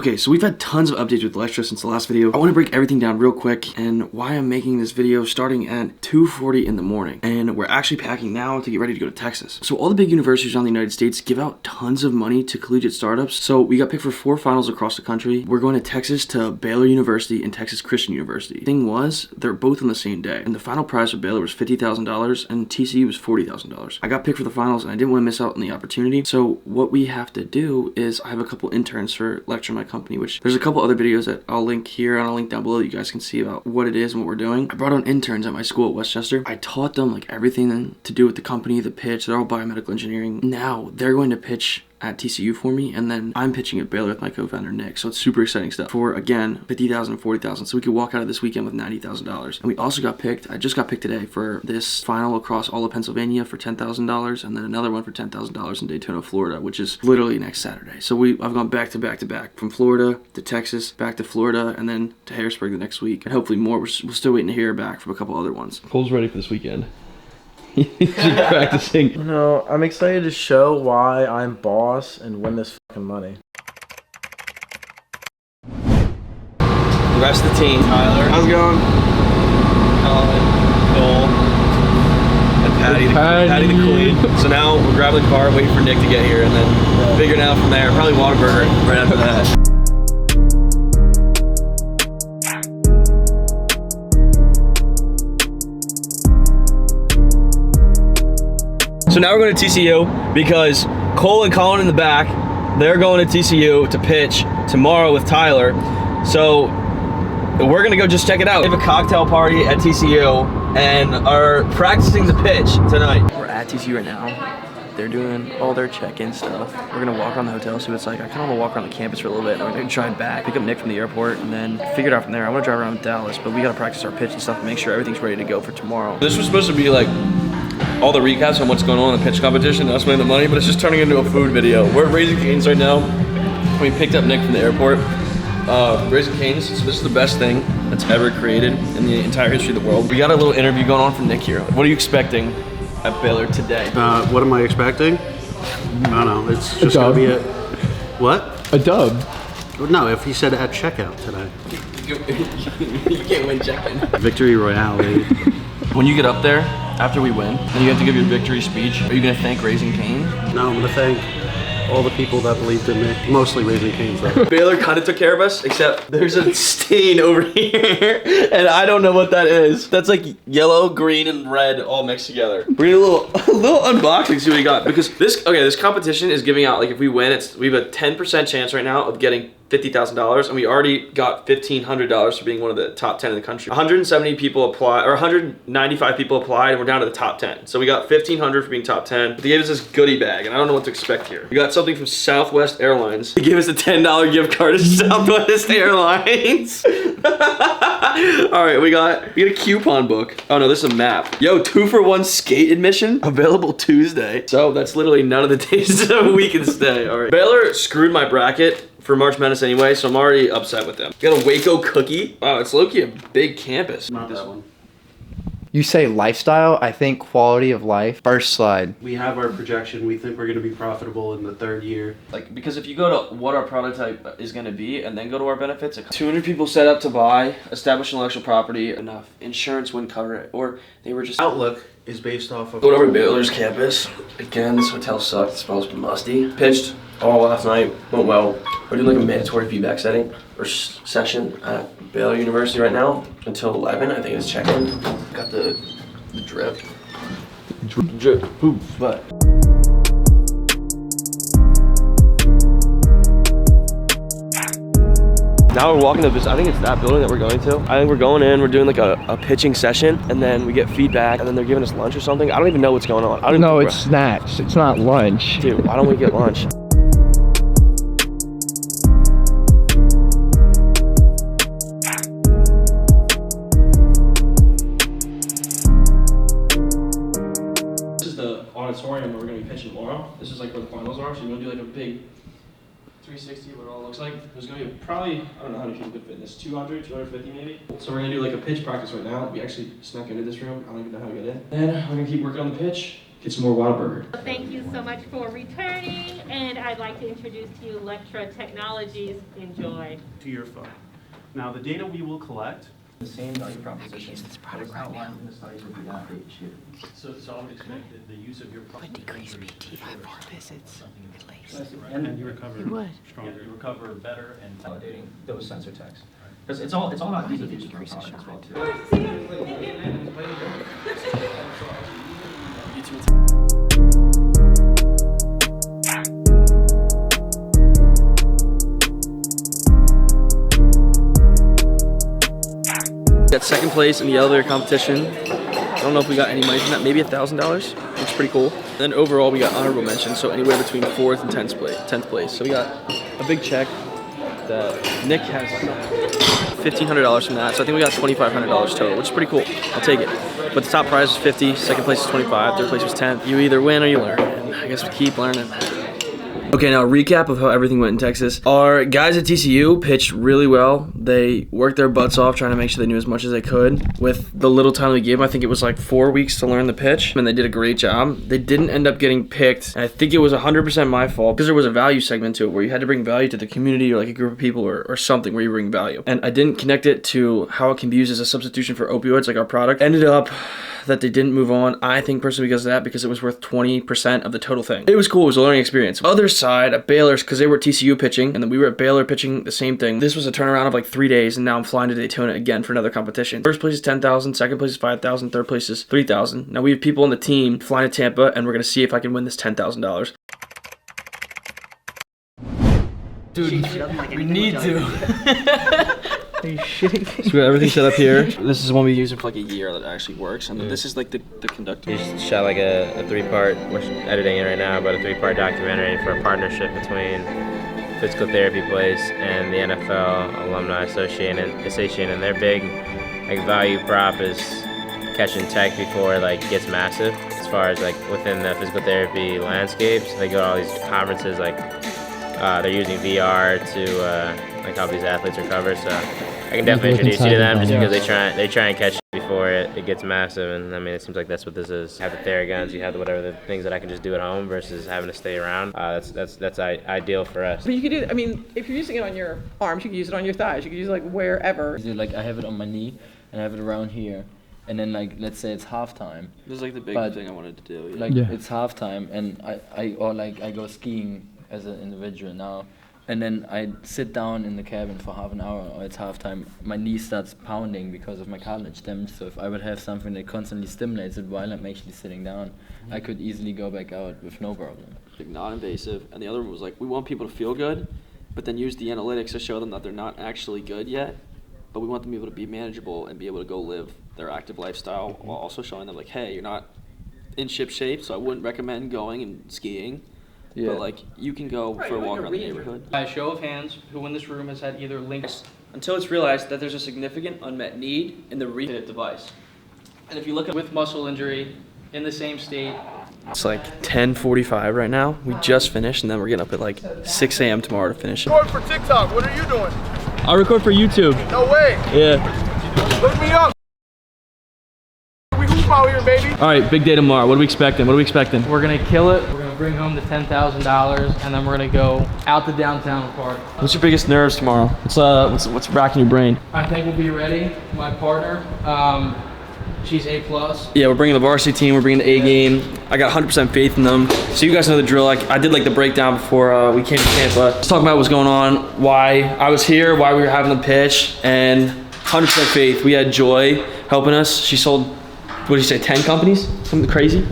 Okay, so we've had tons of updates with Electra since the last video. I want to break everything down real quick and why I'm making this video starting at 2:40 in the morning. And we're actually packing now to get ready to go to Texas. So all the big universities around the United States give out tons of money to collegiate startups. So we got picked for 4 finals across the country. We're going to Texas to Baylor University and Texas Christian University. Thing was, they're both on the same day. And the final prize for Baylor was $50,000 and TCU was $40,000. I got picked for the finals and I didn't want to miss out on the opportunity. So what we have to do is I have a couple interns for Lecture My Company, which there's a couple other videos that I'll link here and I'll link down below that you guys can see about what it is and what we're doing. I brought on interns at my school at Westchester. I taught them like everything to do with the company, the pitch. They're all biomedical engineering. Now they're going to pitch at TCU for me, and then I'm pitching at Baylor with my co-founder Nick. So it's super exciting stuff for, again, $50,000 and $40,000. So we could walk out of this weekend with $90,000. And we also got picked, I just got picked today for this final across all of Pennsylvania for $10,000, and then another one for $10,000 in Daytona, Florida, which is literally next Saturday. So I've gone back to back to back from Florida to Texas, back to Florida, and then to Harrisburg the next week. And hopefully more. We're still waiting to hear back from a couple other ones. Cole's ready for this weekend. He's practicing. No, I'm excited to show why I'm boss and win this fucking money. The rest of the team. Tyler. How's it going? Colin. Cole. And Patty the queen. So now we're grabbing the car, waiting for Nick to get here, and then figuring out from there. Probably Whataburger right after that. So now we're going to TCU because Cole and Colin in the back, they're going to TCU to pitch tomorrow with Tyler. So we're going to go just check it out. We have a cocktail party at TCU and are practicing the pitch tonight. We're at TCU right now. They're doing all their check-in stuff. We're going to walk around the hotel, see what it's like. I kind of want to walk around the campus for a little bit. And we're going to drive back, pick up Nick from the airport, and then figure it out from there. I want to drive around Dallas, but we got to practice our pitch and stuff and make sure everything's ready to go for tomorrow. This was supposed to be like all the recaps on what's going on in the pitch competition, us winning the money, but it's just turning into a food video. We're at Raising Cane's right now. We picked up Nick from the airport. Raising Cane's, so this is the best thing that's ever created in the entire history of the world. We got a little interview going on from Nick here. What are you expecting at Baylor today? What am I expecting? I don't know. It's just gonna be a what? A dub. No, if he said at checkout today. You can't win check-in. Victory Royale. When you get up there, after we win, and you have to give your victory speech, are you gonna thank Raising Cane? No, I'm gonna thank all the people that believed in me. Mostly Raising Cane's though. Baylor kind of took care of us, except there's a stain over here, and I don't know what that is. That's like yellow, green, and red all mixed together. We're gonna do a little unboxing, see what we got, because this competition is giving out, like if we win, we have a 10% chance right now of getting $50,000, and we already got $1,500 for being one of the top 10 in the country. 170 people applied, or 195 people applied, and we're down to the top 10. So we got $1,500 for being top 10. They gave us this goodie bag, and I don't know what to expect here. We got something from Southwest Airlines. They gave us a $10 gift card to Southwest Airlines. All right, we got a coupon book. Oh no, this is a map. Yo, 2-for-1 skate admission available Tuesday. So that's literally none of the days we can stay. All right. Baylor screwed my bracket for March Madness anyway, so I'm already upset with them. Got a Waco cookie. Wow, it's low-key a big campus. Not this one. You say lifestyle, I think quality of life. First slide. We have our projection. We think we're gonna be profitable in the 3rd year. Like, because if you go to what our prototype is gonna be and then go to our benefits, 200 people set up to buy, establish intellectual property, enough. Insurance wouldn't cover it, or they were just Outlook is based off of. Going over to Baylor's campus. Again, this hotel sucked. It smells musty. Pitched all last night. Went well. We're doing like a mandatory feedback setting or session at Baylor University right now until 11. I think it's check-in. Got the drip. Drip. Poof. But. Now we're walking to this, I think it's that building that we're going to. I think we're going in, we're doing like a pitching session, and then we get feedback, and then they're giving us lunch or something. I don't even know what's going on. I don't No, even it's snacks. It's not lunch. Dude, why don't we get lunch? This is the auditorium where we're going to be pitching tomorrow. This is like where the finals are, so we're going to do like a big 360, what it all looks like. There's going to be probably, I don't know how many people could fit in this, 200, 250 maybe. So we're going to do like a pitch practice right now. We actually snuck into this room. I don't even know how to get in. Then we're going to keep working on the pitch, get some more Whataburger. Thank you so much for returning, and I'd like to introduce to you Electra Technologies. Enjoy. To your phone. Now, the data we will collect. The same value proposition that is outlined in the studies of the update sheet. So I would expect that the use of your product would decrease PT by 4 visits, at least. and you recover would. stronger. You recover better and Validating those sensor techs. Because it's all about ease of use of our product as well too. Got second place in the elevator competition. I don't know if we got any money from that, maybe $1,000, which is pretty cool. Then overall we got honorable mention, so anywhere between 4th and 10th place. So we got a big check that Nick has $1,500 from that, so I think we got $2,500 total, which is pretty cool. I'll take it. But the top prize was 50, second place was 25, third place was 10th. You either win or you learn, and I guess we keep learning. Okay, now a recap of how everything went in Texas. Our guys at TCU pitched really well. They worked their butts off trying to make sure they knew as much as they could. With the little time we gave them, I think it was like 4 weeks to learn the pitch, and they did a great job. They didn't end up getting picked, and I think it was 100% my fault because there was a value segment to it where you had to bring value to the community or like a group of people or something where you bring value. And I didn't connect it to how it can be used as a substitution for opioids like our product. Ended up that they didn't move on. I think personally because of that, because it was worth 20% of the total thing. It was cool, it was a learning experience. Other side, at Baylor's, because they were at TCU pitching, and then we were at Baylor pitching the same thing. This was a turnaround of like 3 days, and now I'm flying to Daytona again for another competition. First place is $10,000, second place is $5,000, third place is $3,000. Now we have people on the team flying to Tampa, and we're gonna see if I can win this $10,000. Dude, we need to. Are you shitting me? So we got everything set up here. This is one we've used for like a year that actually works. And this is like the conductor. We just shot like a 3-part, we're editing it right now, but a 3-part documentary for a partnership between Physical Therapy Place and the NFL Alumni Association, and their big like value prop is catching tech before it like gets massive. As far as like within the physical therapy landscapes, they go to all these conferences like they're using VR to like help these athletes recover. So I can definitely introduce you to them just because they try and catch it before it gets massive. And I mean, it seems like that's what this is. You have the Theraguns, you have the whatever the things that I can just do at home versus having to stay around. That's ideal for us. But you could do, I mean, if you're using it on your arms, you could use it on your thighs. You could use it like wherever. Like I have it on my knee and I have it around here. And then like let's say it's halftime. This is like the big thing I wanted to do. Yeah. Like it's halftime and I go skiing as an individual now. And then I sit down in the cabin for half an hour, or it's halftime. My knee starts pounding because of my cartilage damage. So if I would have something that constantly stimulates it while I'm actually sitting down, I could easily go back out with no problem. Like non-invasive, and the other one was like, we want people to feel good, but then use the analytics to show them that they're not actually good yet, but we want them able to be manageable and be able to go live their active lifestyle while also showing them like, hey, you're not in ship shape, so I wouldn't recommend going and skiing. Yeah. But like you can go for a walk around the neighborhood. By a show of hands, who in this room has had either links until it's realized that there's a significant unmet need in the ReFit device. And if you look at with muscle injury in the same state. It's like 10:45 right now. We just finished, and then we're getting up at like 6 a.m. tomorrow to finish. Record for TikTok. What are you doing? I record for YouTube. No way. Yeah. Look me up. We hoop out here, baby. All right, big day tomorrow. What are we expecting? We're gonna kill it. We're gonna bring home the $10,000, and then we're gonna go out to downtown party. What's your biggest nerves tomorrow? What's racking your brain? I think we'll be ready. My partner, she's A+. Yeah, we're bringing the varsity team. We're bringing the A game. I got 100% faith in them. So you guys know the drill. Like I did like the breakdown before we came to Tampa. Let's talk about what's going on, why I was here, why we were having the pitch, and 100% faith. We had Joy helping us. She sold, what did you say, 10 companies? Something crazy?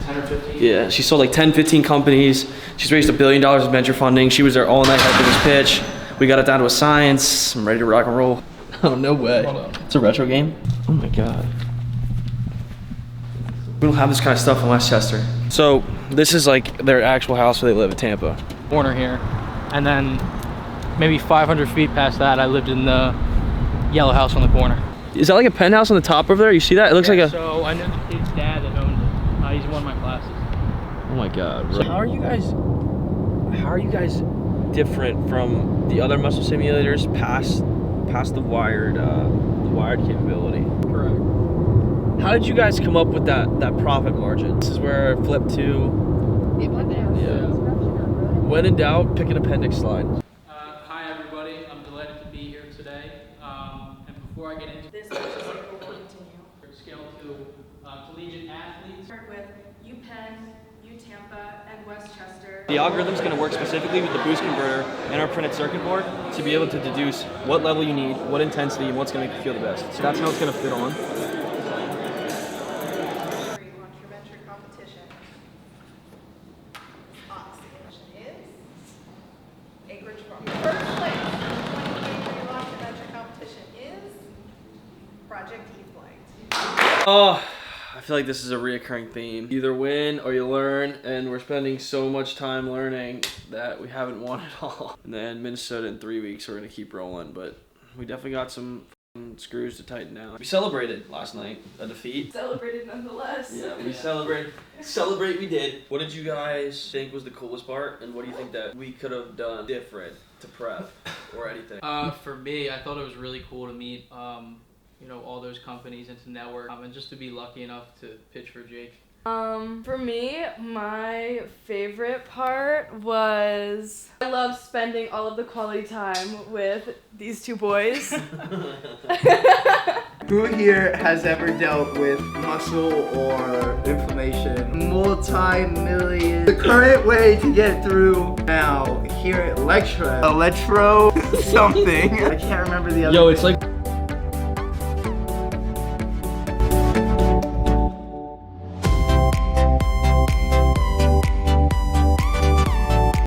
10 or 15. Yeah, she sold like 10, 15 companies. She's raised $1 billion in venture funding. She was there all night helping us pitch. We got it down to a science. I'm ready to rock and roll. Oh, no way. It's a retro game? Oh my God. We don't have this kind of stuff in Westchester. So this is like their actual house where they live in Tampa. Corner here, and then maybe 500 feet past that, I lived in the yellow house on the corner. Is that like a penthouse on the top over there? You see that? It looks like a... So I know the kid's dad that owned it. He's in one of my classes. Oh my God. So how are you guys different from the other muscle simulators past the wired capability? Correct. How did you guys come up with that profit margin? This is where flip to. Yeah. When in doubt, pick an appendix slide. Hi everybody, I'm delighted to be here today. And before I get into This legislature will continue. scale to collegiate athletes. With UPenn, UTampa, and Westchester. The algorithm is going to work specifically with the boost converter and our printed circuit board to be able to deduce what level you need, what intensity, and what's going to make you feel the best. So that's how it's going to fit on. Launch your venture competition. Oxygen is Acreage Farm. First place in the 2023 Launch Your Venture competition is Project E-Flight. Oh, I feel like this is a reoccurring theme. You either win or you learn, and we're spending so much time learning that we haven't won at all. And then Minnesota in 3 weeks, we're going to keep rolling, but we definitely got some screws to tighten down. We celebrated last night a defeat. Celebrated nonetheless. Yeah, we celebrated. Celebrate we did. What did you guys think was the coolest part, and what do you think that we could have done different to prep or anything? For me, I thought it was really cool to meet, you know, all those companies and to network, and just to be lucky enough to pitch for Jake. For me, my favorite part was I love spending all of the quality time with these two boys. Who here has ever dealt with muscle or inflammation? Multi-million. The current way to get through now here at Electro something. I can't remember the other. Yo, it's like